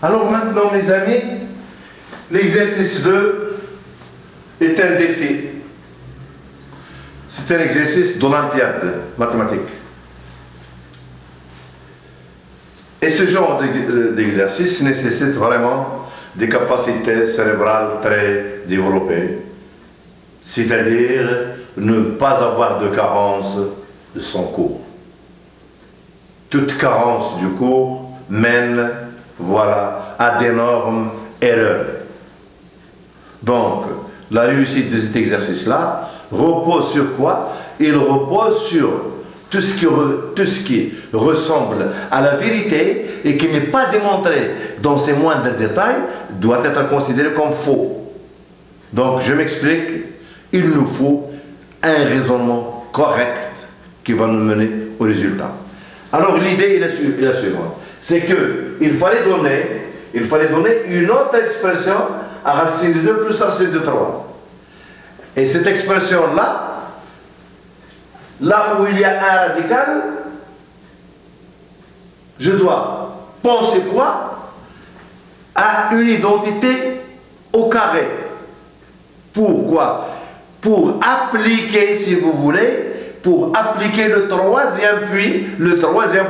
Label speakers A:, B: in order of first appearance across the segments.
A: Alors maintenant, mes amis, l'exercice 2 est un défi. C'est un exercice d'olympiade mathématique. Et ce genre d'exercice nécessite vraiment des capacités cérébrales très développées, c'est-à-dire ne pas avoir de carence de son cours. Toute carence du cours mène, voilà, à d'énormes erreurs. Donc, la réussite de cet exercice-là repose sur quoi? Il repose sur tout ce qui ressemble à la vérité et qui n'est pas démontré dans ses moindres détails doit être considéré comme faux. Donc, je m'explique, il nous faut un raisonnement correct qui va nous mener au résultat. Alors, l'idée est la suivante, c'est qu'il fallait donner une autre expression à racine de 2 plus racine de 3. Et cette expression-là, là où il y a un radical, je dois penser quoi? À une identité au carré. Pourquoi? Pour appliquer, si vous voulez, pour appliquer le troisième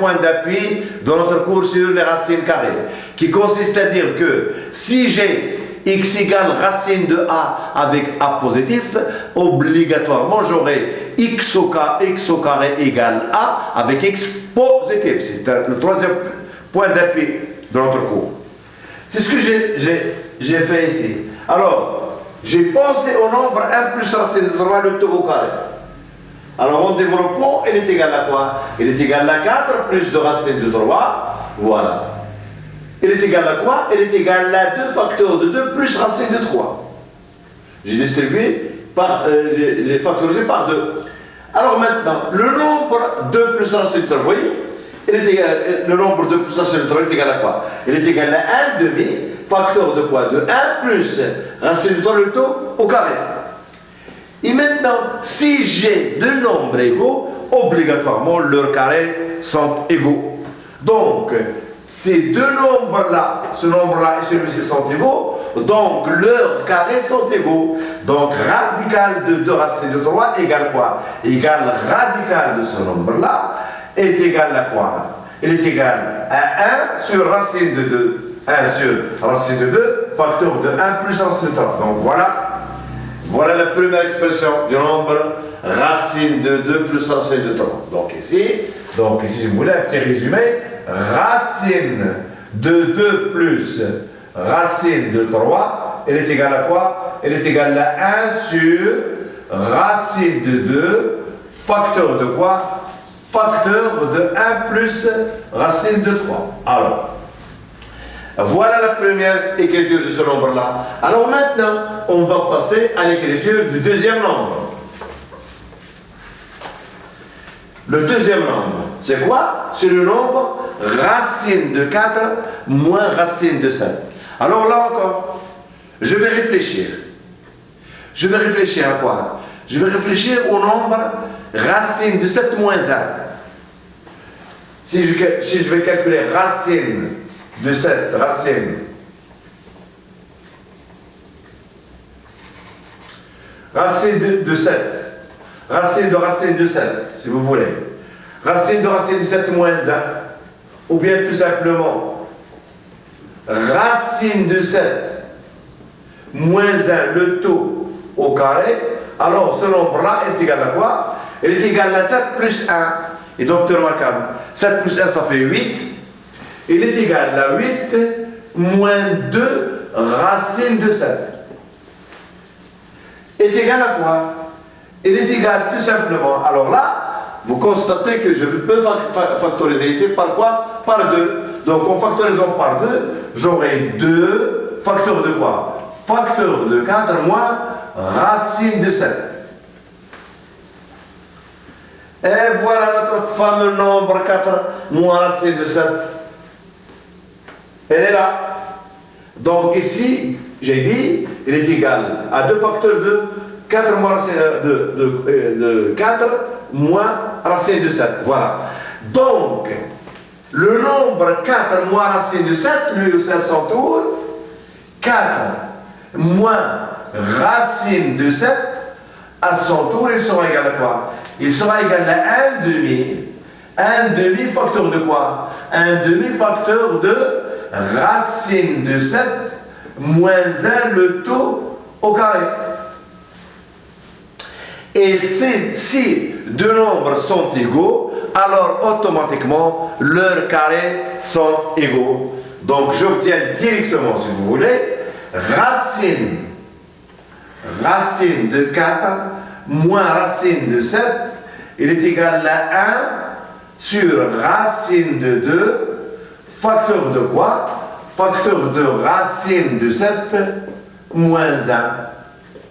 A: point d'appui de notre cours sur les racines carrées, qui consiste à dire que si j'ai x égale racine de a avec a positif, obligatoirement j'aurai x au carré égale a avec x positif. C'est le troisième point d'appui de notre cours. C'est ce que j'ai fait ici. Alors, j'ai pensé au nombre 1 plus racine de 3, le tout au carré. Alors, en développant, il est égal à quoi? Il est égal à 4 plus de racine de 3, voilà. Il est égal à quoi? Il est égal à 2 facteurs de 2 plus racine de 3. J'ai distribué j'ai factorisé par 2. Alors maintenant, le nombre 2 plus racine de 3, vous voyez? Le nombre 2 plus racine de 3 est égal à quoi? Il est égal à 1 demi, facteur de quoi? De 1 plus racine de 3, le tout au carré. Et maintenant, si j'ai deux nombres égaux, obligatoirement leurs carrés sont égaux. Donc, ces deux nombres-là, ce nombre-là et celui-ci sont égaux, donc leurs carrés sont égaux. Donc, radical de 2 racines de 3 égale quoi? Égale radical de ce nombre-là est égal à quoi? Il est égal à 1 sur racine de 2. 1 sur racine de 2, facteur de 1 plus racine de 3. Donc, voilà la première expression du nombre racine de 2 plus racine de 3. Donc ici, je voulais un petit résumé. Racine de 2 plus racine de 3, elle est égale à quoi? Elle est égale à 1 sur racine de 2, facteur de quoi? Facteur de 1 plus racine de 3. Alors, voilà la première écriture de ce nombre-là. Alors maintenant, on va passer à l'écriture du deuxième nombre. Le deuxième nombre, c'est quoi? C'est le nombre racine de 4 moins racine de 7. Alors là encore, je vais réfléchir. Je vais réfléchir à quoi? Je vais réfléchir au nombre racine de 7 moins 1. Si je vais calculer racine de 7, racine de 7, racine de 7, si vous voulez, racine de 7 moins 1, ou bien tout simplement, racine de 7 moins 1, le tout au carré, alors ce nombre-là est égal à quoi? Il est égal à 7 plus 1, et donc c'est remarquable, 7 plus 1 ça fait 8, il est égal à 8 moins 2 racine de 7. Est égal à quoi? Il est égal tout simplement. Alors là, vous constatez que je peux factoriser ici par quoi? Par 2. Donc en factorisant par 2, j'aurai 2 facteurs de quoi? Facteur de 4 moins racine de 7. Et voilà notre fameux nombre 4 moins racine de 7. Elle est là. Donc ici, j'ai dit, il est égal à 2 facteurs de 4 moins racine de 4 moins racine de 7. Voilà. Donc, le nombre 4 moins racine de 7, lui aussi à son tour, 4 moins racine de 7, à son tour, il sera égal à quoi? Il sera égal à 1 demi. 1 demi facteur de quoi? 1 demi facteur de racine de 7 moins 1 le tout au carré. Et si deux nombres sont égaux, alors automatiquement leurs carrés sont égaux. Donc j'obtiens directement, si vous voulez, racine de 4 moins racine de 7, il est égal à 1 sur racine de 2, facteur de quoi? Facteur de racine de 7 moins 1.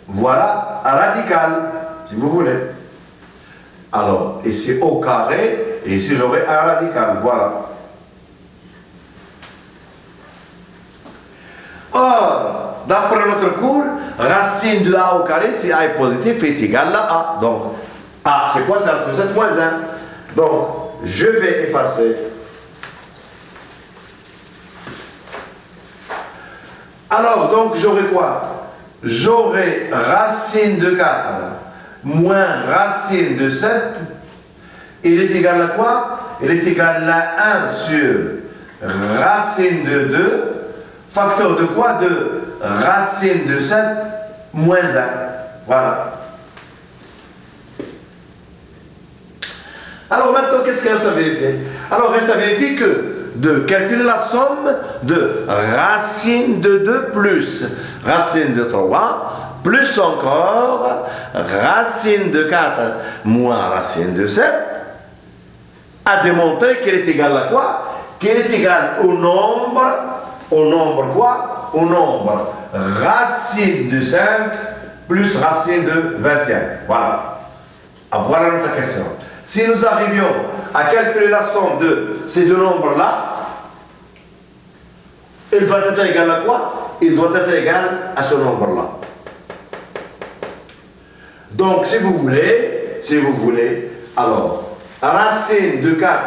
A: Voilà un radical, si vous voulez. Alors, ici au carré, et ici j'aurai un radical, voilà. Or, d'après notre cours, racine de A au carré, si A est positif, est égal à A. Donc, A, c'est quoi? C'est racine de 7 moins 1. Donc, je vais effacer. Alors, donc, j'aurai quoi? J'aurai racine de 4 moins racine de 7. Il est égal à quoi? Il est égal à 1 sur racine de 2. Facteur de quoi? De racine de 7 moins 1. Voilà. Alors maintenant, qu'est-ce qu'il reste à vérifier? Alors, reste à vérifier de calculer la somme de racine de 2 plus racine de 3, plus encore racine de 4 moins racine de 7, à démontrer qu'elle est égale à quoi? Qu'elle est égale au nombre quoi? Au nombre racine de 5 plus racine de 21. Voilà. Voilà notre question. Si nous arrivions à calculer la somme de ces deux nombres-là, il doit être égal à quoi? Il doit être égal à ce nombre-là. Donc, si vous voulez, alors, racine de 4,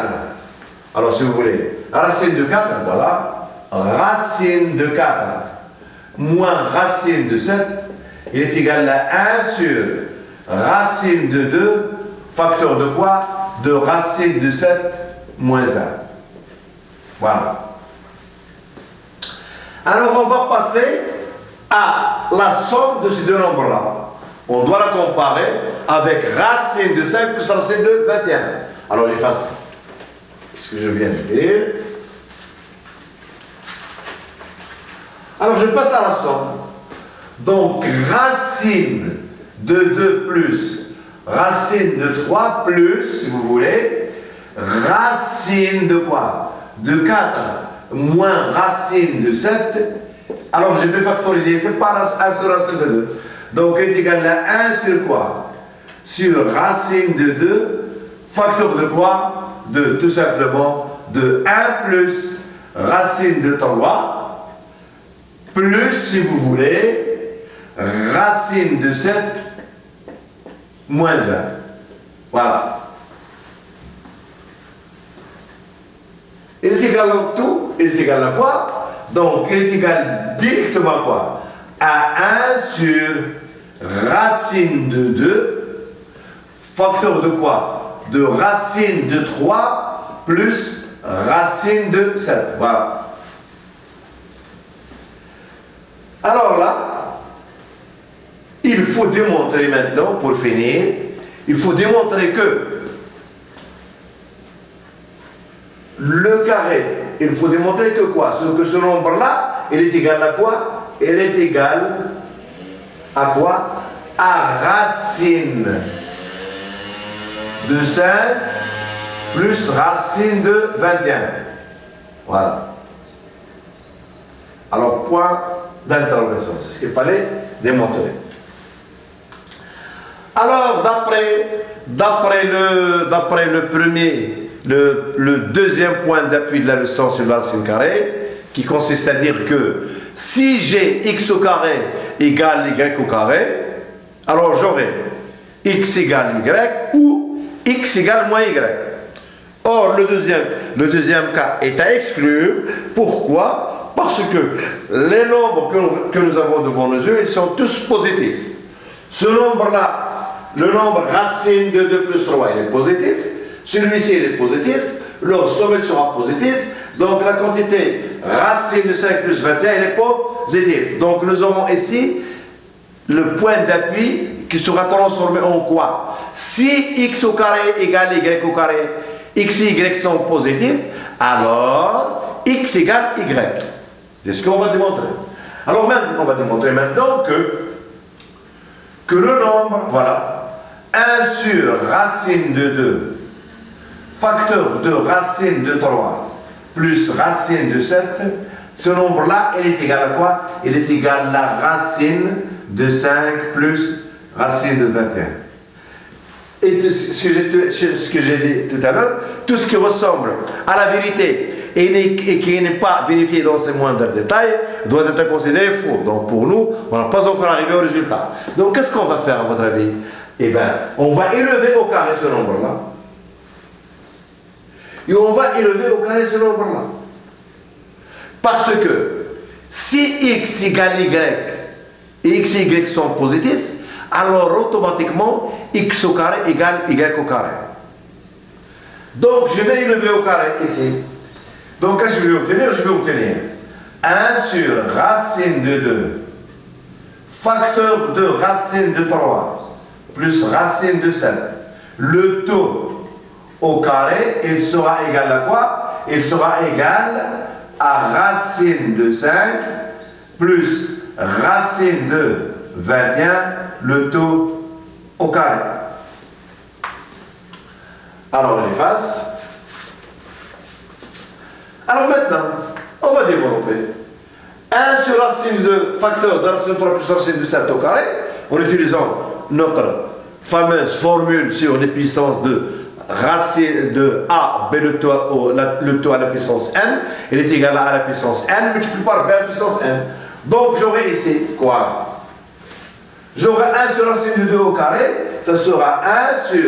A: alors si vous voulez, racine de 4, voilà, racine de 4 moins racine de 7, il est égal à 1 sur racine de 2, facteur de quoi? De racine de 7 moins 1. Voilà. Alors on va passer à la somme de ces deux nombres-là. On doit la comparer avec racine de 5 plus racine de 21. Alors j'efface ce que je viens de dire. Alors je passe à la somme. Donc racine de 2 plus racine de 3 plus, si vous voulez, racine de quoi? De 4 moins racine de 7. Alors je vais factoriser, c'est pas 1 sur racine de 2. Donc elle est égal à 1 sur quoi? Sur racine de 2, facteur de quoi? De tout simplement de 1 plus racine de 3, plus, si vous voulez, racine de 7 moins 1. Voilà. Il est égal à tout. Il est égal à quoi? Donc, il est égal directement à quoi? À 1 sur racine de 2, facteur de quoi? De racine de 3 plus racine de 7. Voilà. Alors là, il faut démontrer maintenant, pour finir, il faut démontrer que le carré, il faut démontrer que quoi? Que ce nombre-là, il est égal à quoi? Il est égal à quoi? À racine de 5 plus racine de 21. Voilà. Alors, point d'interrogation. C'est ce qu'il fallait démontrer. Alors, d'après le deuxième point d'appui de la leçon sur la racine carrée, qui consiste à dire que si j'ai x au carré égale y au carré, alors j'aurai x égale y ou x égale moins y. Or, le deuxième cas est à exclure. Pourquoi? Parce que les nombres que nous avons devant nos yeux, ils sont tous positifs. Ce nombre-là, le nombre racine de 2 plus 3, il est positif. Celui-ci, il est positif. Leur somme sera positif. Donc, la quantité racine de 5 plus 21, elle est positive. Donc, nous aurons ici le point d'appui qui sera transformé en quoi? Si x au carré égale y au carré, x et y sont positifs, alors x égale y. C'est ce qu'on va démontrer. Alors maintenant, on va démontrer maintenant que le nombre, voilà, 1 sur racine de 2, facteur de racine de 3, plus racine de 7, ce nombre-là, il est égal à quoi? Il est égal à la racine de 5 plus racine de 21. Et ce que j'ai dit tout à l'heure, tout ce qui ressemble à la vérité et qui n'est pas vérifié dans ses moindres détails doit être considéré faux. Donc pour nous, on n'a pas encore arrivé au résultat. Donc qu'est-ce qu'on va faire à votre avis? Eh bien, on va élever au carré ce nombre-là. Et on va élever au carré ce nombre-là. Parce que si x égale y et x et y sont positifs, alors automatiquement x au carré égale y au carré. Donc je vais élever au carré ici. Donc qu'est-ce que je vais obtenir? Je vais obtenir 1 sur racine de 2, facteur de racine de 3, plus racine de 7. Le taux au carré, il sera égal à quoi? Il sera égal à racine de 5 plus racine de 21, le taux au carré. Alors j'efface. Alors maintenant, on va développer 1 sur racine de facteur de racine de 3 plus racine de 7 au carré, en utilisant notre fameuse formule sur les puissances de racine de a, b le taux à la puissance n, il est égal à la puissance n multiplié par b à la puissance n. Donc j'aurai ici quoi? J'aurai 1 sur racine de 2 au carré, ça sera 1 sur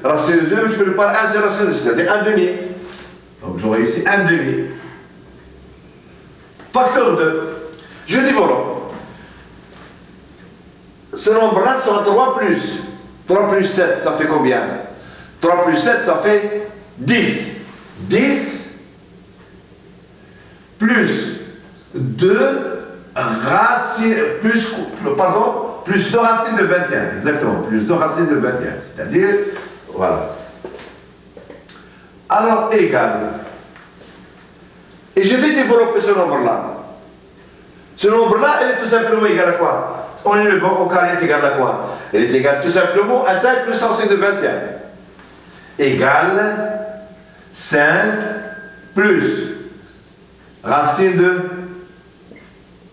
A: racine de 2 multiplié par 1 sur racine de 6, c'est-à-dire 1 demi. Donc j'aurai ici 1 demi. Facteur 2. Je développe. Ce nombre-là sera 3 plus. 3 plus 7, ça fait combien? 3 plus 7, ça fait 10. 10 plus 2 racine, plus 2 racines de 21. Exactement, plus 2 racines de 21. C'est-à-dire, voilà. Alors, égal. Et je vais développer ce nombre-là. Ce nombre-là, il est tout simplement égal à quoi? On est le au carré est égal à quoi? Il est égal tout simplement à 5 plus racine de 21. Égale 5 plus racine de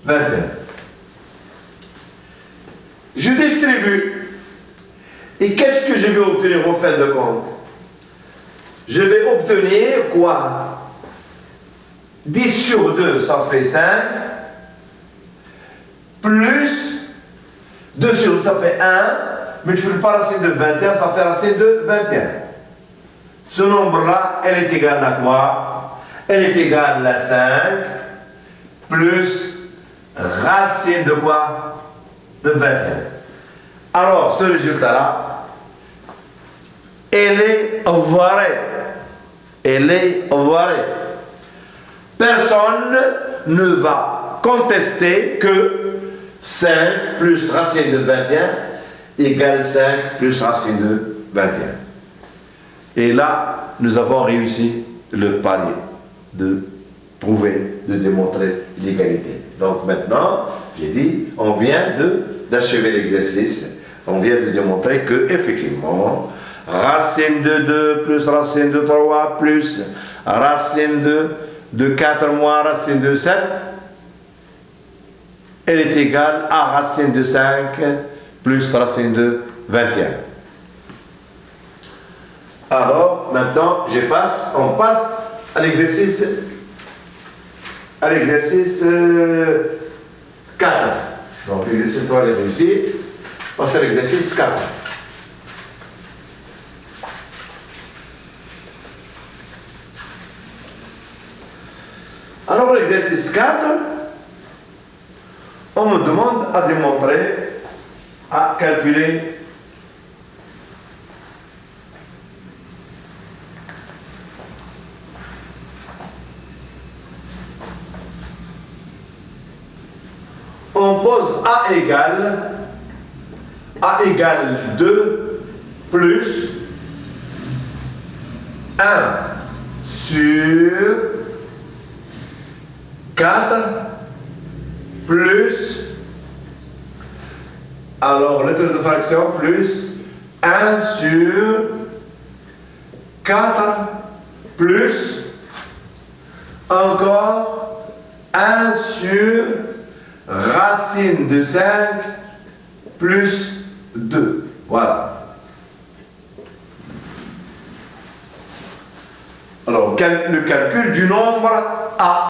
A: 21. Je distribue. Et qu'est-ce que je vais obtenir en fin de compte? Je vais obtenir quoi? 10 sur 2, ça fait 5. Plus 2 sur 2, ça fait 1. Multiplié par racine de 21, ça fait racine de 21. Ce nombre-là, elle est égale à quoi? Elle est égale à 5 plus racine de quoi? De 21. Alors, ce résultat-là, elle est vraie. Elle est vraie. Personne ne va contester que 5 plus racine de 21 égale 5 plus racine de 21. Et là, nous avons réussi le palier de trouver, de démontrer l'égalité. Donc maintenant, j'ai dit, on vient d'achever l'exercice, on vient de démontrer que effectivement, racine de 2 plus racine de 3 plus racine de 4 moins racine de 7, elle est égale à racine de 5 plus racine de 21. Alors, maintenant, j'efface, on passe à l'exercice 4. Donc, l'exercice 3 est réussi. On passe à l'exercice 4. Alors l'exercice 4, on me demande à démontrer, à calculer on pose A égale 2 plus 1 sur 4 plus, alors lettre de fraction plus 1 sur 4 plus encore 1 sur racine de 5 plus 2. Voilà. Alors, le calcul du nombre A.